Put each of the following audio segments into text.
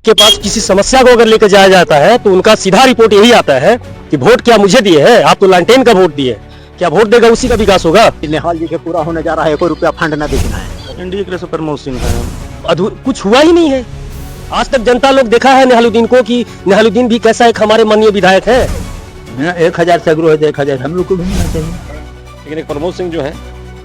के पास किसी समस्या को अगर लेकर जाया जाता है तो उनका सीधा रिपोर्ट यही आता है कि वोट क्या मुझे दिए है, आप तो लालटेन का वोट दिए, क्या वोट देगा उसी का विकास होगा। निहाल जी के पूरा होने जा रहा है, 1 रुपया फंड न दिखना है। एनडीए के लिए प्रमोद सिंह है। कुछ हुआ ही नहीं है आज तक। जनता लोग देखा है निहालुद्दीन को कि निहालुद्दीन भी कैसा एक हमारे माननीय विधायक है। 1000 से अग्रो है तो 1000 हम लोग को भी मिलना चाहिए। लेकिन एक प्रमोद सिंह जो है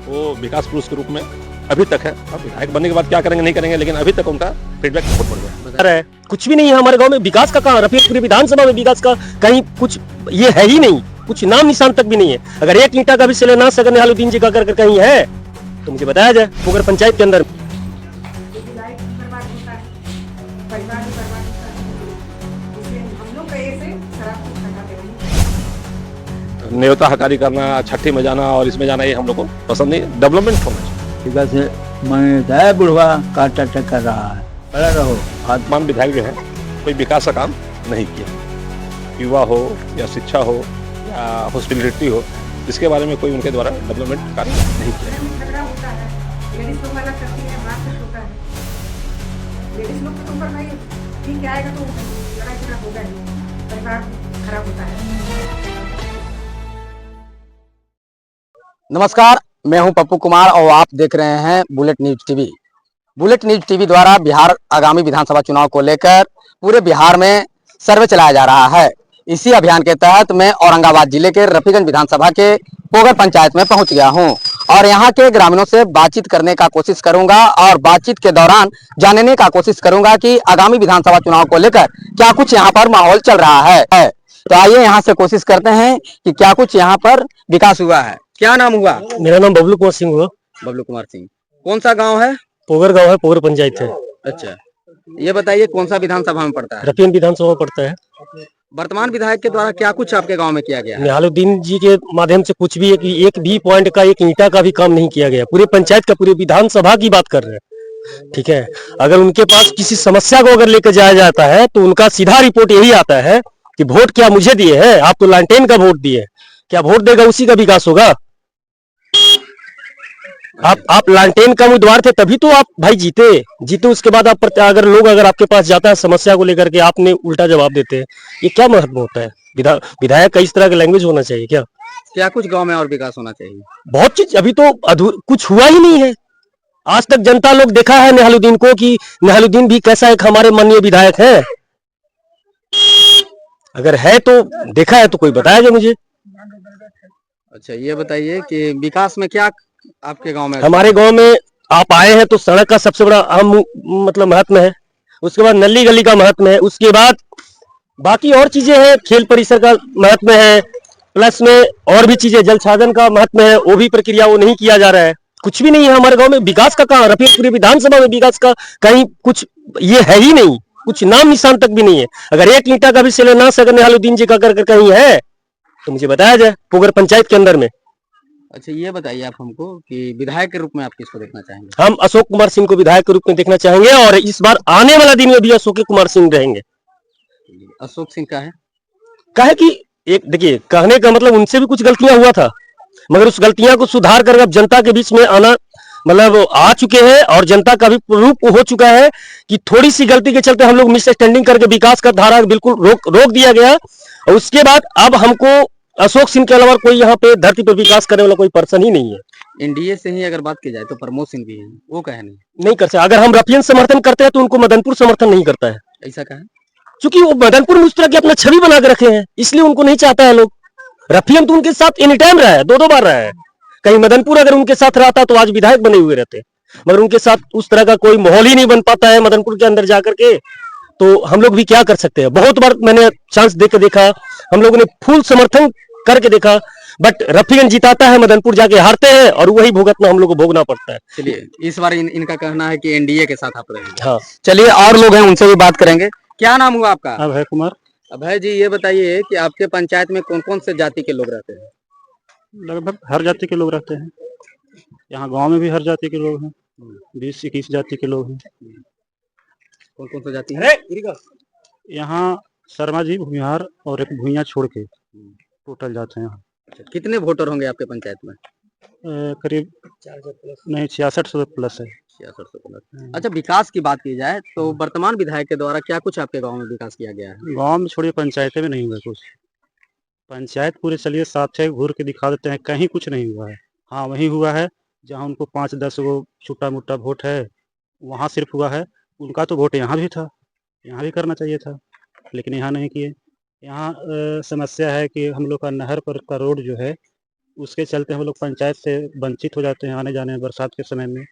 वो विकास पुरुष के रूप में अभी तक है। अब विधायक बनने के बाद क्या करेंगे नहीं करेंगे, लेकिन अभी तक उनका फीडबैक बहुत बढ़ गया है। कुछ भी नहीं है हमारे गांव में विकास का। कहां रफीक पूरी विधानसभा में विकास का कहीं कुछ ये है ही नहीं, कुछ नाम निशान तक भी नहीं है। अगर एक ईंटा का भी शिलान्यास अगर निहालुद्दीन जी का कर कहीं है तो मुझे बताया जाए। पोगर पंचायत के अंदर न्योता हकारी करना, छठी में जाना और इसमें जाना, ये हम लोग को पसंद नहीं। डेवलपमेंट होना चाहिए। विकास से मैं बुढ़वा काटा कर रहा है, बड़ा रहो। तमाम विधायक जो है कोई विकास का काम नहीं किया। युवा हो या शिक्षा हो या हॉस्पिटलिटी हो, इसके बारे में कोई उनके द्वारा डेवलपमेंट कार्य नहीं किया। नमस्कार, मैं हूं पप्पू कुमार और आप देख रहे हैं bullet news TV. Bullet news TV द्वारा बिहार आगामी विधानसभा चुनाव को लेकर पूरे बिहार में सर्वे चलाया जा रहा है। इसी अभियान के तहत मैं औरंगाबाद जिले के रफीगंज विधानसभा के पोगर पंचायत में पहुंच गया हूं और यहां के ग्रामीणों से बातचीत करने का कोशिश करूंगा और बातचीत के दौरान जानने का कोशिश करूंगा कि आगामी विधानसभा चुनाव को लेकर क्या कुछ यहां पर माहौल चल रहा है। तो आइए यहां से कोशिश करते हैं कि क्या कुछ यहाँ पर विकास हुआ है। क्या नाम हुआ? मेरा नाम बबलू कुमार सिंह हुआ। बबलू कुमार सिंह। कौन सा गांव है? पोगर गांव है, पोगर पंचायत है। अच्छा, ये बताइए कौन सा विधानसभा में पड़ता है? रफीगंज विधानसभा में पड़ता है। वर्तमान विधायक के द्वारा क्या कुछ आपके गांव में किया गया है? निहालुद्दीन जी के माध्यम से कुछ भी एक भी पॉइंट का, एक ईंटा का भी काम नहीं किया गया। पूरे पंचायत का, पूरे विधानसभा की बात कर रहे हैं, ठीक है। अगर उनके पास किसी समस्या को अगर लेकर जाया जाता है तो उनका सीधा रिपोर्ट यही आता है कि वोट क्या मुझे दिए है, आप तो लालटेन का वोट दिए, क्या वोट देगा उसी का विकास होगा। आप लालटेन का उम्मीदवार थे तभी तो आप भाई जीते। उसके बाद आप अगर आपके पास जाता है समस्या को लेकर के, आपने उल्टा जवाब देते हैं, ये क्या महत्व होता है। विधायक का इस तरह का लैंग्वेज होना चाहिए क्या? क्या कुछ गांव में और विकास होना चाहिए? बहुत चीज अभी तो कुछ हुआ ही नहीं है आज तक। जनता लोग देखा है निहालुद्दीन को कि निहालुद्दीन भी कैसा एक हमारे माननीय विधायक है। अगर है तो देखा है तो कोई बताया जाए मुझे। अच्छा, ये बताइए कि विकास में क्या आपके गांव में? हमारे गांव में आप आए हैं तो सड़क का सबसे बड़ा अहम मतलब महत्व है। उसके बाद नली गली का महत्व है। उसके बाद बाकी और चीजें हैं, खेल परिसर का महत्व है, प्लस में और भी चीजें, जल साधन का महत्व है, वो भी प्रक्रिया वो नहीं किया जा रहा है। कुछ भी नहीं है हमारे गांव में। विकास का कहां? रफीक पूरी विधानसभा में विकास का कहीं कुछ ये है ही नहीं, कुछ नाम निशान तक भी नहीं है। अगर एक ईंटा का भी शिलान्यास अगर निहालुद्दीन जी का कर कहीं है तो मुझे बताया जाए पोगर पंचायत के अंदर में। अच्छा, ये बताइए आप हमको कि विधायक के रूप में आप किसको देखना चाहेंगे? हम अशोक कुमार सिंह को विधायक के रूप में देखना चाहेंगे और इस बार आने वाला दिन में भी अशोक कुमार सिंह रहेंगे। अशोक सिंह का है कहे कि एक देखिए, कहने का मतलब उनसे भी कुछ गलतियां हुआ था, मगर उस गलतियां को सुधार कर अब जनता के बीच में आना मतलब आ चुके हैं और जनता का भी रूप हो चुका है कि थोड़ी सी गलती के चलते हम लोग मिसअंडरस्टैंडिंग करके विकास का धारा बिल्कुल रोक दिया गया। और उसके बाद अब हमको अशोक सिंह के अलावा कोई यहाँ पे धरती पर विकास करने वाला कोई पर्सन ही नहीं है। एनडीए से ही अगर बात की जाए तो प्रमोद सिंह भी है, वो कहे नहीं कर सकते। अगर हम रफीगंज समर्थन करते हैं तो उनको मदनपुर समर्थन नहीं करता है। ऐसा कहे क्योंकि वो मदनपुर में उस तरह की अपना छवि बना के रखे हैं, इसलिए उनको नहीं चाहता है लोग। रफीगंज तो उनके साथ एनी टाइम रहा है, 2 बार रहा है। कहीं मदनपुर अगर उनके साथ रहता तो आज विधायक बने हुए रहते, मगर उनके साथ उस तरह का कोई माहौल ही नहीं बन पाता है मदनपुर के अंदर जाकर के। तो हम लोग भी क्या कर सकते हैं। बहुत बार मैंने चांस देकर देखा, हम लोगों ने फुल समर्थन करके देखा, बट रफीगंज जिताता है, मदनपुर जाके हारते हैं और वही भुगतना हम लोग को भोगना पड़ता है। चलिए, इस बार इनका कहना है कि एनडीए के साथ आप रहेंगे। हाँ, चलिए, और लोग हैं उनसे भी बात करेंगे। क्या नाम हुआ आपका? अभय कुमार। अभय जी, ये बताइए कि आपके पंचायत में कौन कौन से जाति के लोग रहते हैं? लगभग हर जाति के लोग रहते हैं। यहाँ गांव में भी हर जाति के लोग हैं, 20-21 जाति के लोग हैं। कौन कौन सी जाति है? यहाँ शर्मा जी, भूमिहार और एक भूइया छोड़ के टोटल जाते हैं यहाँ। अच्छा, कितने वोटर होंगे आपके पंचायत में? करीब नहीं 6600 प्लस है। किया सरसों कलर। अच्छा, विकास की बात की जाए तो वर्तमान विधायक के द्वारा क्या कुछ आपके गांव में विकास किया गया है? गांव में छोड़िए, पंचायतें में नहीं हुआ कुछ। पंचायत पूरे चलिए 7-6 घूर के दिखा देते हैं, कहीं कुछ नहीं हुआ है। हाँ, वहीं हुआ है जहाँ उनको 5-10 गो छोटा-मोटा वोट है, वहाँ सिर्फ हुआ है। उनका तो वोट यहाँ भी था, यहाँ भी करना चाहिए था, लेकिन यहाँ नहीं किए। यहाँ समस्या है कि हम लोग का नहर पर का रोड जो है, उसके चलते हम लोग पंचायत से वंचित हो जाते हैं आने जाने में बरसात के समय में।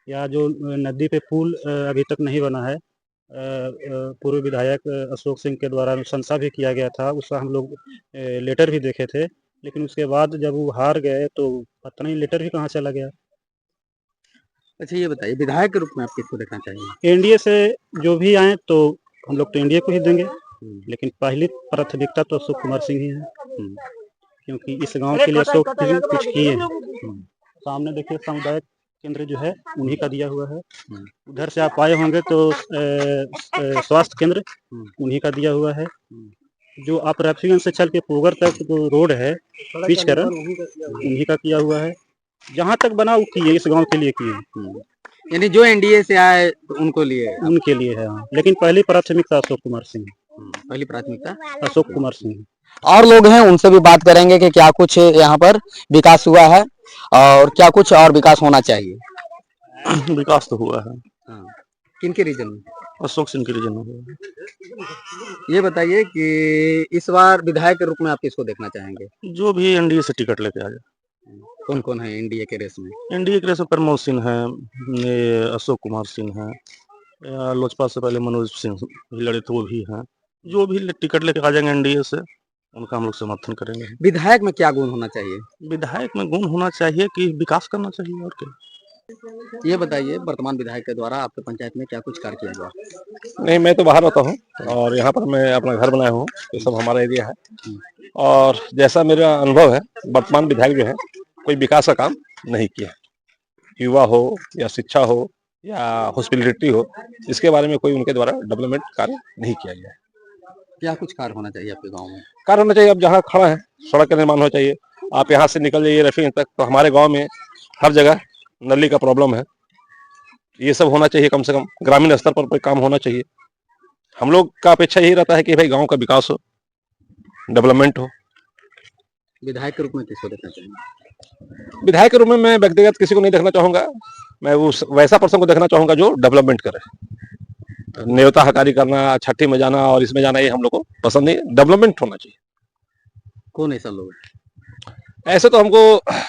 या जो नदी पे पुल अभी तक नहीं बना है, पूर्व विधायक अशोक सिंह के द्वारा अनुशंसा भी किया गया था, उसका हम लोग लेटर भी देखे थे, लेकिन उसके बाद जब वो हार गए तो पता नहीं लेटर भी कहाँ चला गया। अच्छा, ये बताइए विधायक के रूप में आप किसको देखना चाहेंगे? एनडीए से जो भी आए तो हम लोग तो एनडीए को ही देंगे, लेकिन पहली प्राथमिकता तो अशोक कुमार सिंह ही है, क्योंकि इस गांव के लिए अशोक सिंह कुछ किए हैं। सामने देखिए सामुदायिक केंद्र जो है उन्हीं का दिया हुआ है। उधर से आप आए होंगे तो स्वास्थ्य केंद्र उन्हीं का दिया हुआ है। जो आप रेफरीगंज से चल के पोगर तक जो रोड है पिच कर उन्हीं का किया हुआ है। जहाँ तक बना वो किए, इस गांव के लिए किए। यानी जो एनडीए से आए तो उनको लिए उनके लिए है, हाँ। लेकिन पहली प्राथमिकता अशोक कुमार सिंह, पहली प्राथमिकता अशोक कुमार सिंह। और लोग हैं, उनसे भी बात करेंगे कि क्या कुछ यहाँ पर विकास हुआ है और क्या कुछ और विकास होना चाहिए। विकास तो हुआ है, किनके रीजन में? अशोक सिंह के रीजन में हुआ है। ये बताइए कि इस बार विधायक के रूप में आप किसको देखना चाहेंगे? जो भी एनडीए से टिकट लेके आ जाए। कौन कौन है एनडीए के रेस में? एनडीए के रेस में प्रमोद सिंह है, ये अशोक कुमार सिंह है, लोजपा से पहले मनोज सिंह भी लड़े थे, वो भी हैं। जो भी टिकट लेके आ जाएंगे एनडीए से उनका हम लोग समर्थन करेंगे। विधायक में क्या गुण होना चाहिए? विधायक में गुण होना चाहिए कि विकास करना चाहिए, और क्या। ये बताइए वर्तमान विधायक के द्वारा आपके पंचायत में क्या कुछ कार्य किया गया? नहीं, मैं तो बाहर रहता हूँ और यहाँ पर मैं अपना घर बनाया हूँ, ये सब हमारा एरिया है। और जैसा मेरा अनुभव है, वर्तमान विधायक जो है कोई विकास का काम नहीं किया। युवा हो या शिक्षा हो या हॉस्पिटलिटी हो, इसके बारे में कोई उनके द्वारा डेवलपमेंट कार्य नहीं किया गया है। क्या कुछ कार्य होना चाहिए आपके गाँव में? कार्य होना चाहिए, अब जहाँ खड़ा है सड़क का निर्माण होना चाहिए। आप यहाँ से निकल जाइए रेफिंग तक, तो हमारे गाँव में हर जगह नली का प्रॉब्लम है। ये सब होना चाहिए, कम से कम ग्रामीण स्तर पर कोई काम होना चाहिए। हम लोग का अपेक्षा यही रहता है कि भाई गांव का विकास हो, डेवलपमेंट हो। विधायक के रूप में किसको देखना चाहेंगे? विधायक के रूप में मैं व्यक्तिगत किसी को नहीं देखना चाहूंगा, मैं उस वैसा पर्सन को देखना चाहूंगा जो डेवलपमेंट करे। न्योता हकारी करना, छठी में जाना और इसमें जाना, ये हम लोग को पसंद नहीं। डेवलपमेंट होना चाहिए। कौन ऐसा लोग है? ऐसे तो हमको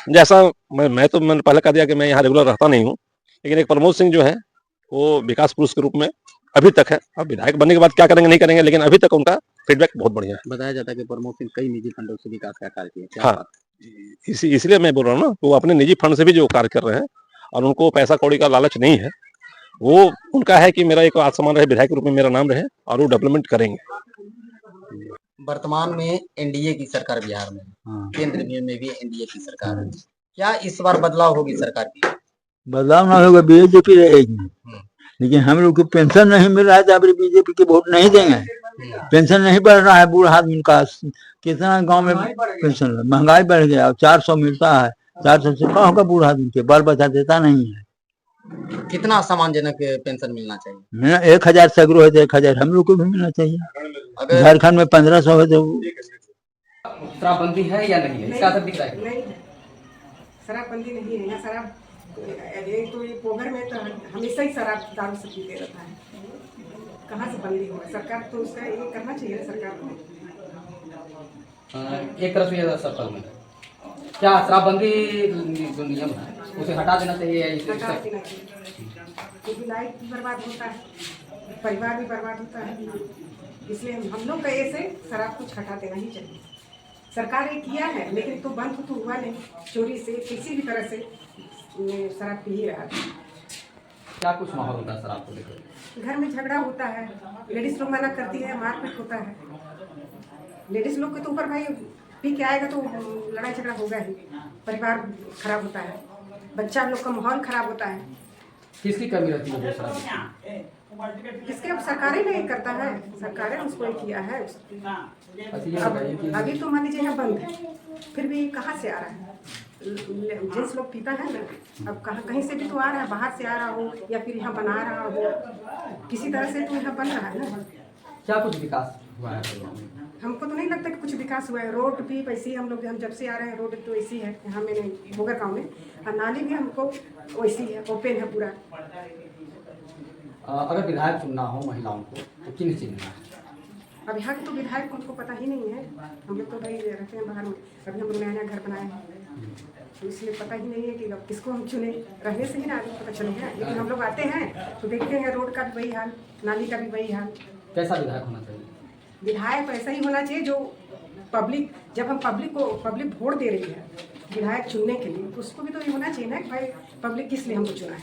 जैसा मैंने पहले कह दिया कि मैं यहाँ रेगुलर रहता नहीं हूँ, लेकिन एक प्रमोद सिंह जो है वो विकास पुरुष के रूप में अभी तक है। अब विधायक बनने के बाद क्या करेंगे नहीं करेंगे, लेकिन अभी तक उनका फीडबैक बहुत बढ़िया है। बताया जाता है कि प्रमोद सिंह कई निजी फंडों से विकास का कार्य किया। हाँ, इसलिए मैं बोल रहा हूँ ना, वो अपने निजी फंड से भी जो कार्य कर रहे हैं और उनको पैसा कौड़ी का लालच नहीं है। वो उनका है कि मेरा एक आत्मसम्मान रहे, विधायक के रूप में मेरा नाम रहे, और वो डेवलपमेंट करेंगे। वर्तमान में एनडीए की सरकार बिहार में, केंद्र में भी एनडीए की सरकार है। क्या इस बार बदलाव होगी सरकार की? बदलाव ना होगा, बीजेपी रहेगी। लेकिन हम लोग को पेंशन नहीं मिल रहा है तो अभी बीजेपी के वोट नहीं देंगे। पेंशन नहीं बढ़ रहा है, बूढ़ा आदमी का कितना गांव में पेंशन, महंगाई बढ़ गया, अब 400 मिलता है। 400 से कहाँ होगा बूढ़ा आदमी के, बाल बच्चा देता नहीं है। कितना सम्मानजनक पेंशन मिलना चाहिए? मिलना 1000 सगरो है तो 1000 हम लोग को भी मिलना चाहिए। झारखंड में 1500 है तो शराबबंदी है या नहीं है, इसका असर दिख रहा है? नहीं, शराबबंदी नहीं है यहाँ। शराब एक तो ये पोगर में तो हमेशा ही शराब दारू से पीते रहता है। कहाँ से बंदी होगा? सरकार तो उसका ये करना चाहिए सरकार को। एक तरफ से ये सफल है। क्या शराबबंदी जो नियम है उसे हटा देना चाहिए? हटा देना चाहिए, क्योंकि लाइफ भी बर्बाद होता है, परिवार भी बर्बाद होता है। इसलिए हम लोग का ऐसे शराब कुछ हटा देना ही चाहिए। सरकार ये किया है लेकिन तो बंद तो हुआ नहीं। चोरी से किसी भी तरह से शराब पी ही रहा था। क्या कुछ माहौल होता है शराब को लेकर? घर में झगड़ा होता है, लेडीज लोग मना करती है, मारपीट होता है। लेडीज लोग के तो ऊपर भाई पी के आएगा तो लड़ाई झगड़ा होगा ही, परिवार खराब होता है, बच्चा लोग का माहौल खराब होता है। किसकी कमी रहती है शराब? इसके अब सरकारें नहीं करता है, सरकारें उसको ही किया है। अभी तो मान लीजिए यहाँ बंद है, फिर भी कहाँ से आ रहा है? जिस लोग पीता है ना, अब कहाँ कहीं से भी तो आ रहा है, बाहर से आ रहा हो या फिर यहाँ बना रहा हो, किसी तरह से तो यहाँ बन रहा है ना। क्या कुछ विकास हुआ है? हमको तो नहीं लगता कि कुछ विकास हुआ है। रोड भी वैसी हम लोग, हम जब से आ रहे हैं रोड तो वैसी है यहाँ मेरे भोगर गाँव में, और नाली भी हमको वैसी है, ओपन है पूरा। अगर विधायक चुनना हो महिलाओं को तो किन चुनना है? अब यहाँ के तो विधायक को हमको पता ही नहीं है, हम लोग तो भाई रहते हैं बाहर में। अभी हम लोग नया नया घर बनाए हैं, तो इसलिए पता ही नहीं है कि अब किसको हम चुने। रहने से ही ना आगे पता चलेगा, लेकिन हम लोग आते हैं तो देखते हैं रोड का भी वही हाल, नाली का भी वही हाल। कैसा विधायक होना चाहिए? विधायक ऐसा ही होना चाहिए जो पब्लिक, जब हम पब्लिक वोट दे रही है विधायक चुनने के लिए, तो उसको भी तो ये होना चाहिए ना कि भाई पब्लिक किस लिए हमको चुना है।